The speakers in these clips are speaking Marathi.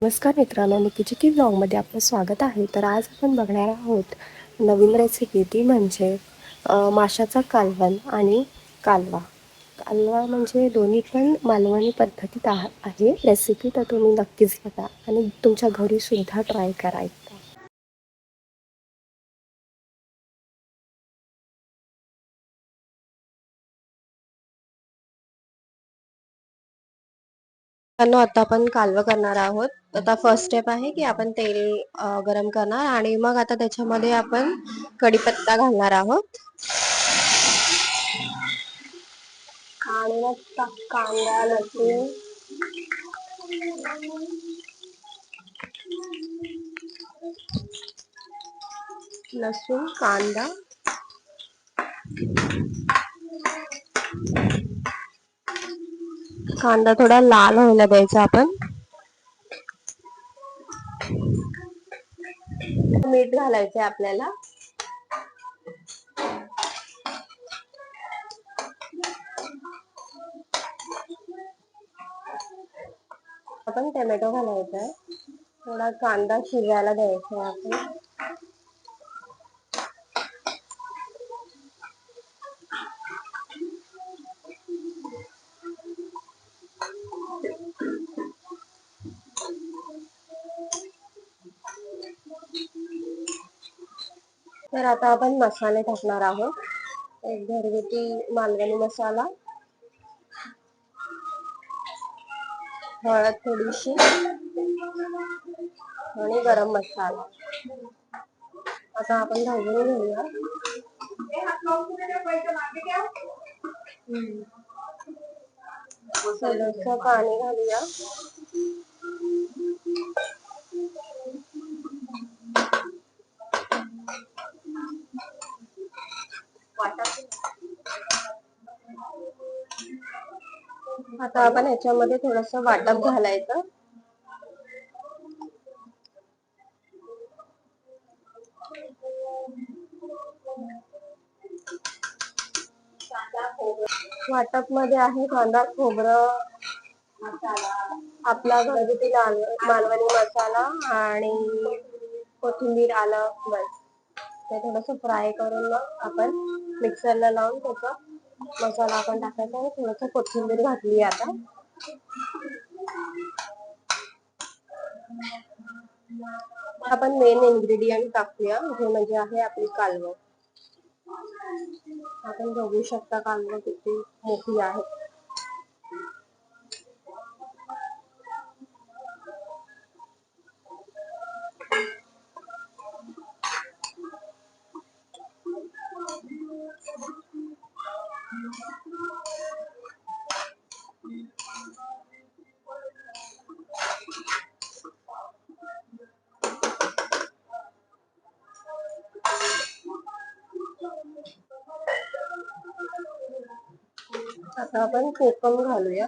नमस्कार मित्रांनो, निकीची की ब्लॉगमध्ये आपलं स्वागत आहे. तर आज आपण बघणार आहोत नवीन रेसिपी, ती म्हणजे माशाचा कालवण आणि कालवा. कालवा म्हणजे दोन्ही पण मालवणी पद्धतीत आहे रेसिपी. तर तुम्ही नक्कीच बघा आणि तुमच्या घरीसुद्धा ट्राय करा. आता आपण कालवं करणार आहोत. आता फर्स्ट स्टेप आहे की आपण तेल गरम करणार आणि मग आता त्याच्यामध्ये आपण कढीपत्ता घालणार आहोत आणि मग कांदा, लसूण, कांदा कांदा थोडा लाल व्हायला द्यायचा आपण. मीठ घालायचंय आपल्याला. आपण टोमॅटो घालायचा आहे. थोडा कांदा शिजायला द्यायचा आहे आपण. तर आता आपण मसाले टाकणार आहोत. एक घरगुती मालवणी मसाला, हळद थोडीशी आणि गरम मसाला. आता आपण भाजून घेऊया. थोडंसं पाणी घालूया. आता आपण ह्याच्यामध्ये थोडंसं वाटप घालायचं. वाटप मध्ये आहे कांदा, खोबरं, आपला घरगुती मालवणी मसाला आणि कोथिंबीर, आलं, बस. ते थोडंसं फ्राय करून मग आपण मिक्सरला लावून त्याचा मसाला आपण टाकायचा आणि थोडंसं कोथिंबीर घातली आता. आपण मेन इन्ग्रेडियंट टाकूया, हे म्हणजे आहे आपली कालवं. आपण बघू शकता कालवं किती मोठी आहे. आता आपण कोकम घालूया.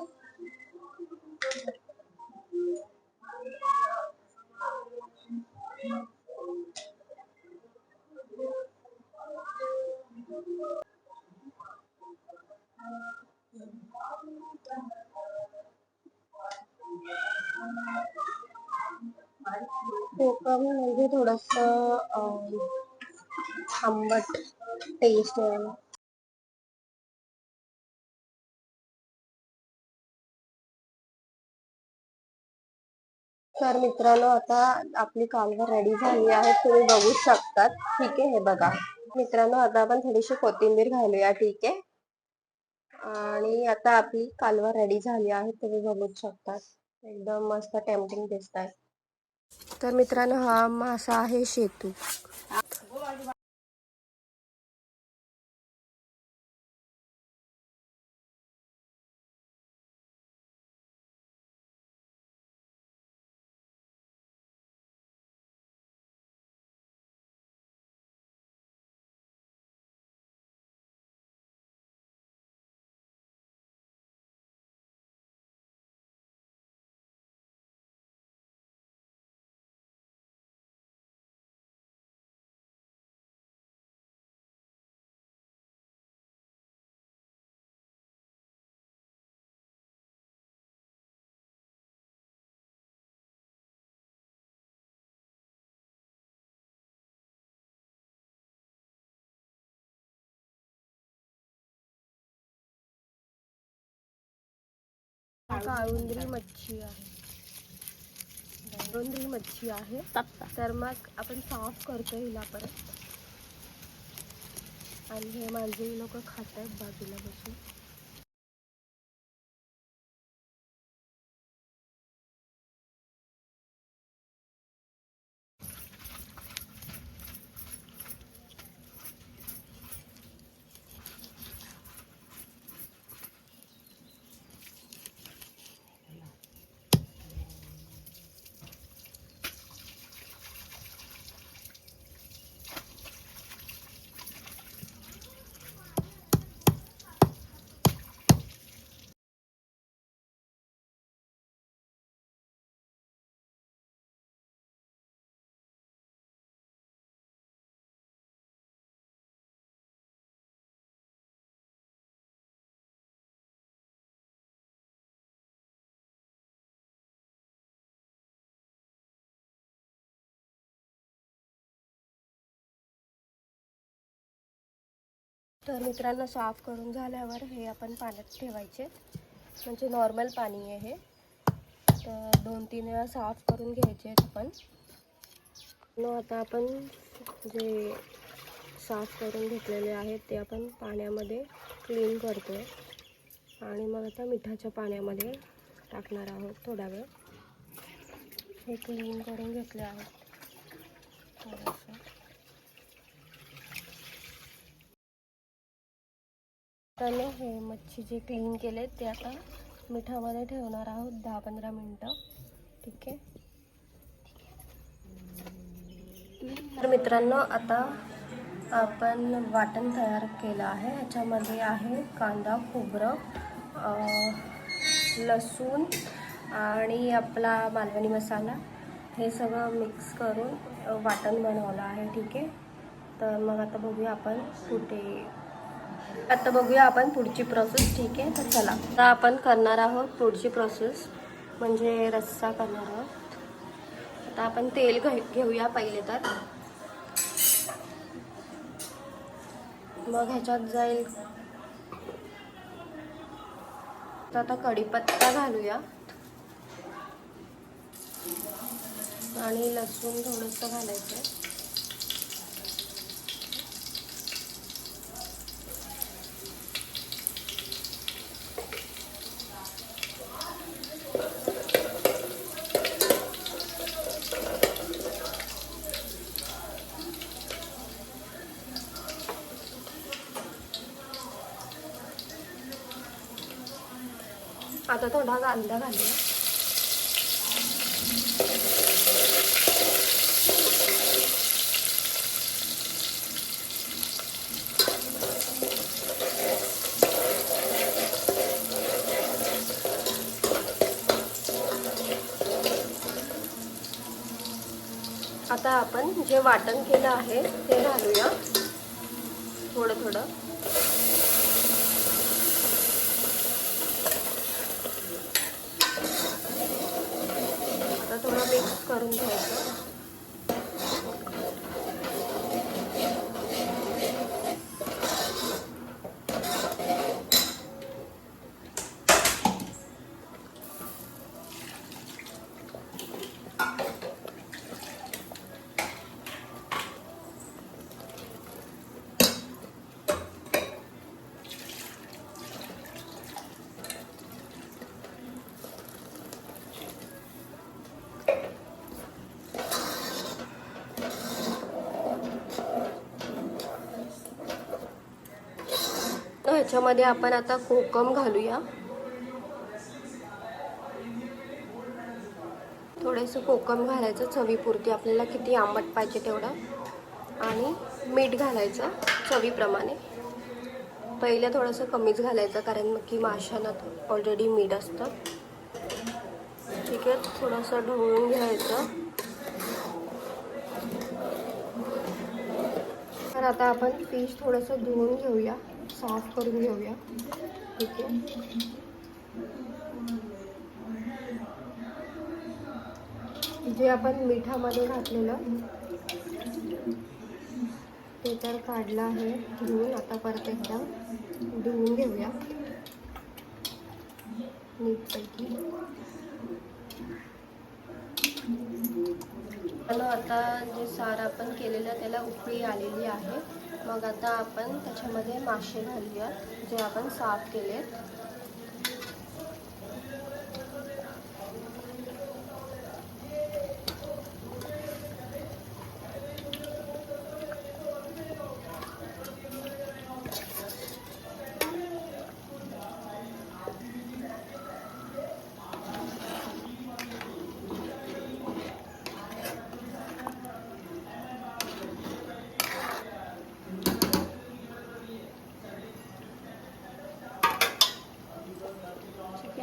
कोकम म्हणजे थोडंसं आंबट टेस्ट यायला. तर मित्रांनो, आता आपली कालवं रेडी झाली आहे, तुम्ही बघू शकतात. ठीक आहे, हे बघा मित्रांनो, आता आपण थोडीशी कोथिंबीर घालूया. ठीक आहे, आणि आता आपली कालवं रेडी झाली आहे, तुम्ही बघू शकतात. एकदम मस्त टेम्पटिंग दिसत आहे. तर मित्रांनो, हा मासा आहे शेतू. काळुंद्री मच्छी आहे, काळुंद्री मच्छी आहे. तर मग आपण साफ करतो हिला परत. आणि हे माझे लोक खात आहेत बाजूला बसून. तर मित्रांनो, साफ करून झाल्यावर हे आपण पाण्यात ठेवायचे. म्हणजे नॉर्मल पाणी आहे हे. तर 2-3 वेळा साफ करून घ्यायचे आहेत आपण. आता आपण जे साफ करून घेतलेले आहेत ते आपण पाण्यामध्ये क्लीन करतोय. आणि मग आता मिठाच्या पाण्यामध्ये टाकणार आहोत थोडा वेळ. हे क्लीन करून घेतले आहे थोडंसं. त्याने हे मच्छी जे क्लीन केले ते आता मिठामध्ये ठेवणार आहोत 10-15 मिनटं. ठीक आहे. तर मित्रांनो, आता आपण वाटण तयार केलं आहे. ह्याच्यामध्ये आहे कांदा, खोबरं, लसूण आणि आपला मालवणी मसाला. हे सगळं मिक्स करून वाटण बनवलं आहे. ठीक आहे. तर मग आता बघूया आपण पुढची प्रोसेस. ठीक आहे. तर चला, आता आपण करणार आहोत पुढची प्रोसेस, म्हणजे रस्सा करणार आहोत. आता आपण तेल घेऊया पहिले. तर मग ह्याच्यात जाईल, तर आता कढीपत्ता घालूया आणि लसूण थोडंसं घालायचं. आता थोडा कांदा घालूया. आता आपण जे वाटण केलं आहे ते घालूया थोडं थोडं. आता थोडं मिक्स करून घ्यायचं. तर ह्याच्यामध्ये आपण आता कोकम घालूया. थोडंसं कोकम घालायचं चवीपुरती, आपल्याला किती आंबट पाहिजे तेवढं. आणि मीठ घालायचं चवीप्रमाणे. पहिलं थोडंसं कमीच घालायचं, कारण की माशांना ऑलरेडी मीठ असतं. ठीक आहे. थोडंसं ढवळून घ्यायचं. तर आता आपण फिश थोडंसं धुवून घेऊया, साफ करून घेऊया. ठीक आहे. जे आपण मिठामध्ये घातलेलं ते तर काढलं आहे धुवून. आता परत एकदा धुवून घेऊया. नीटपैकी. आणि आता जे सार आपण केलेलं त्याला उकळी आलेली आहे. मग आता आपण त्याच्यामध्ये मासे घालूया जे आपण साफ केलेत.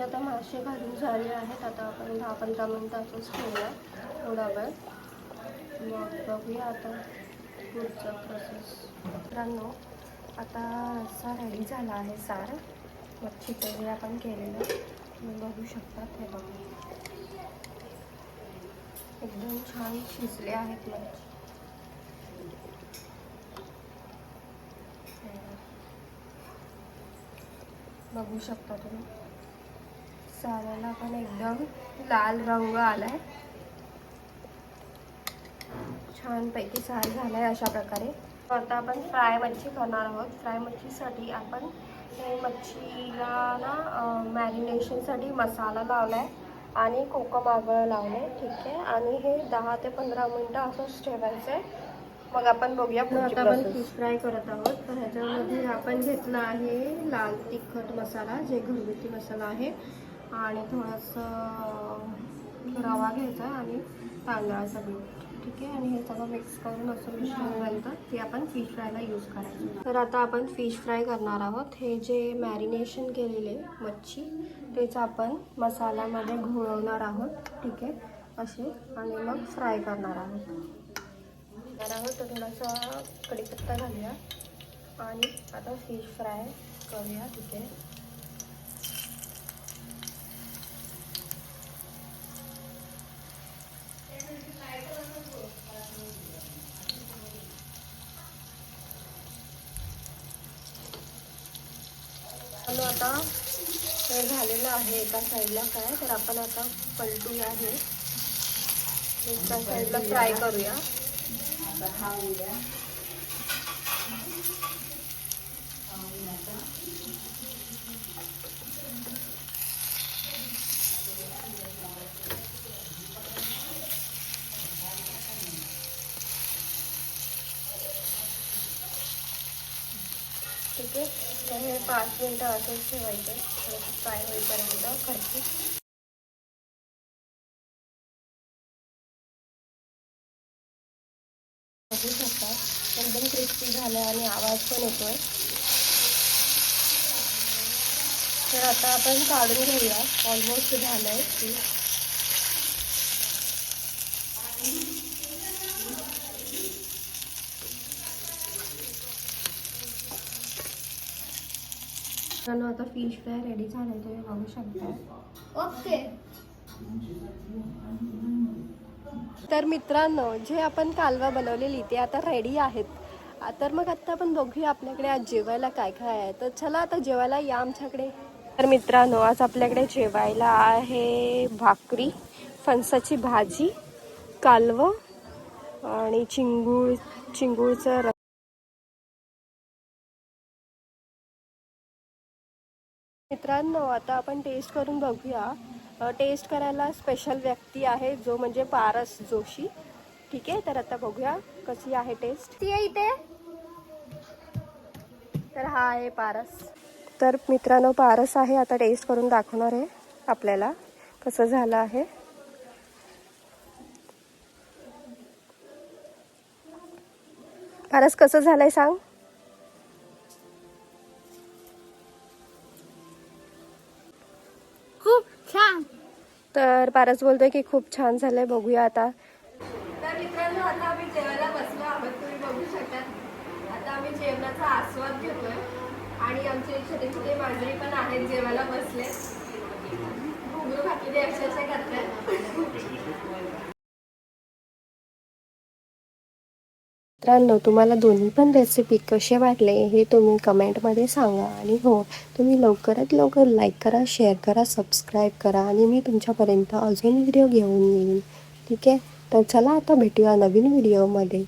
आता मासे घालून झाले आहेत. आता आपण 10-15 मिनिटं असंच ठेवूया थोडा वेळ. मग बघूया आता पुढचा प्रोसेस. मित्रांनो आता रस्सा रेडी झाला आहे. सार मच्छीचं जे आपण केलेलं तुम्ही बघू शकता. हे बघा एकदम छान शिजले आहेत मच्छी. बघू शकता तुम्ही साराला पण एकदम लाल रंग आलाय. छानपैकी सार झालाय अशा प्रकारे. आता आपण फ्राय मच्छी करणार आहोत. फ्राय मच्छीसाठी आपण हे मच्छीला ना मॅरिनेशनसाठी मसाला लावलाय आणि कोकम आगळ लावलंय. ठीक आहे. आणि हे 10 ते 15 मिनिटं असंच ठेवायचं आहे. मग आपण बघूया. आता आपण फिश फ्राय करत आहोत. तर ह्याच्यामध्ये आपण घेतला आहे लाल तिखट मसाला जे घरगुती मसाला आहे आणि थोडंसं रवा घ्यायचा आणि तांदळाचं पीठ. ठीक आहे. आणि हे सगळं मिक्स करून असं मिश्रण घालतं ते आपण फिश फ्रायला यूज करायचं. तर आता आपण फिश फ्राय करणार आहोत. हे जे मॅरिनेशन केलेले मच्छी तेच आपण मसाल्यामध्ये घोळवणार आहोत. ठीक आहे. असे आणि मग फ्राय करणार आहोत. तर थोडासा कढीपत्ता घालूया आणि आता फिश फ्राय करूया. ठीक आहे. आता हे झालेलं आहे एका साईडला फ्राय. तर आपण आता पलटूया. हे एका साईडला फ्राय करूया. ठीक आहे. तर हे 5 मिनिटं असंच ठेवायचं फ्राय होईपर्यंत खरपूस. बघू शकता एकदम क्रिस्पी झालं आणि आवाज पण येतोय. तर आता आपण काढून घेऊया. ऑलमोस्ट झालंय. आता फिश फ्राय रेडी झालं तुम्ही बघू शकता. ओके. तर मित्रांनो जे आपण कालवा बनवलेली ते आता रेडी आहेत. तर मग आता आपण बघूया आपल्याकडे आज जेवायला काय काय आहे. तर चला आता जेवायला या आमच्याकडे. तर मित्रांनो आज आपल्याकडे जेवायला आहे भाकरी, फणसाची भाजी, कालवं आणि चिंगूळचं. मित्रांनो आता आपण टेस्ट करून बघूया. टेस्ट करायला स्पेशल व्यक्ती आहे जो म्हणजे पारस जोशी. ठीक आहे. तर आता बघूया कशी आहे टेस्ट. ती आहे इथे. तर हा आहे पारस. तर मित्रांनो पारस आहे. आता टेस्ट करून दाखवणार आहे आपल्याला कसं झालं आहे. पारस कसं झालंय सांग. खूप छान. तर पारस बोलतोय की खूप छान झालंय. बघूया आता. तर मित्रांनो आता आम्ही जेवायला बसलो आहोत. तुम्ही बघू शकता. आता आम्ही जेवणाचा आस्वाद घेतोय आणि आमचे छोटे छोटे मांजरी पण आहेत जेवायला बसले. घुंगरू घातलेले अक्षरशः करतात. मित्रांनो, तुम्हाला दोन्ही पण रेसिपी कसे वाटले हे तुम्ही कमेंटमध्ये सांगा. आणि हो, तुम्ही लवकरात लवकर लाईक करा, शेअर करा, सबस्क्राईब करा आणि मी तुमच्यापर्यंत अजून व्हिडिओ घेऊन येईन. ठीक आहे, तर चला आता भेटूया नवीन व्हिडिओमध्ये.